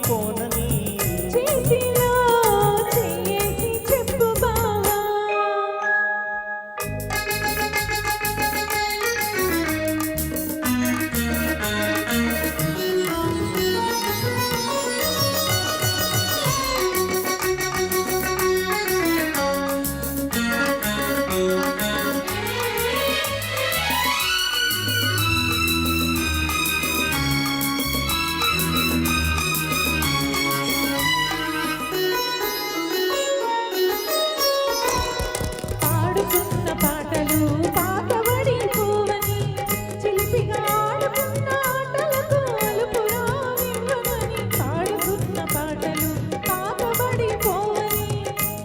మారిపోనని చేతిలో చేసి చెప్పు బావా పాడుకున్న పాటలు పాతబడి పోవని చిలిపిగా ఆడుకున్న ఆటలకు అలుపురా నివ్వమని పాడుకున్న పాటలు పాతబడి పోవని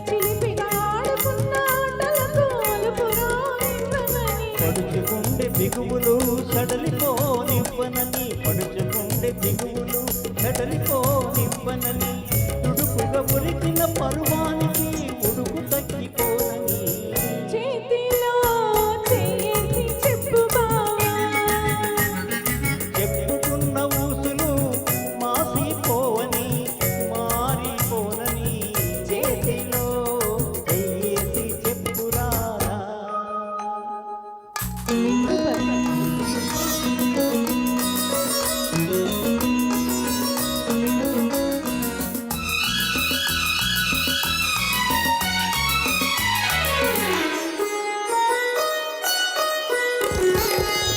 చిలిపిగా ఆడుకున్న ఆటలకు అలుపురా నివ్వమని పడుచుకుండే బిగువులు సడలిపోనివ్వనని పడుచుకుండే బిగువులు సడలిపోనివ్వనని తుడుపుగా ఉరికిన పరువానికి ఉడుకు తగ్గిపోనని చేతిలో చేసి చెప్పు బావా చెప్పుకున్న ఊసులు మాసిపోవని మారిపోనని చేతిలో చేసి చెప్పురారా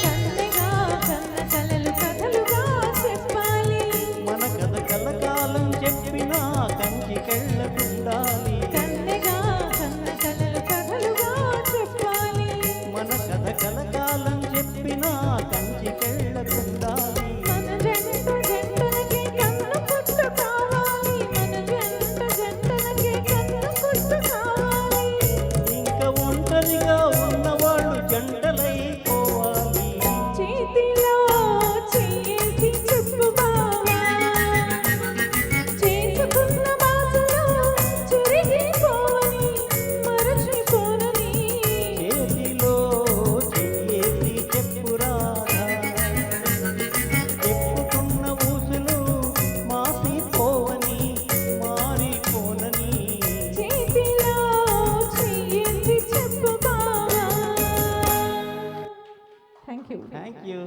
కన్నగా కన్న కలలు కథలుగా చెప్పాలి మన కథ కలకాలం చెప్పినా కంచికెళ్ళకుండాలి కన్నగా కన్న కలలు కథలుగా చెప్పాలి మన కథ కలకాలం చెప్పినా కంచికెళ్ళకుండాలి మన జంట జంటలకే కన్ను పుట్టు కావాలి మన జంట జంటలకే కన్ను పుట్టు కావాలి ఇంకా ఒంటరిగా ఉన్నవాళ్ళు జంటలైపోవాలి చేతిలో చేసి చెప్పు బావా చేసుకున్న బాసలో చెరిగిపోవని మరచిపోనని చేతిలో చేసి చెప్పురారా చెప్పుకున్న ఊసులు మాసిపోవని మారిపోనని చేతిలో చేసి చెప్పు బావా థ్యాంక్ యూ థ్యాంక్ యూ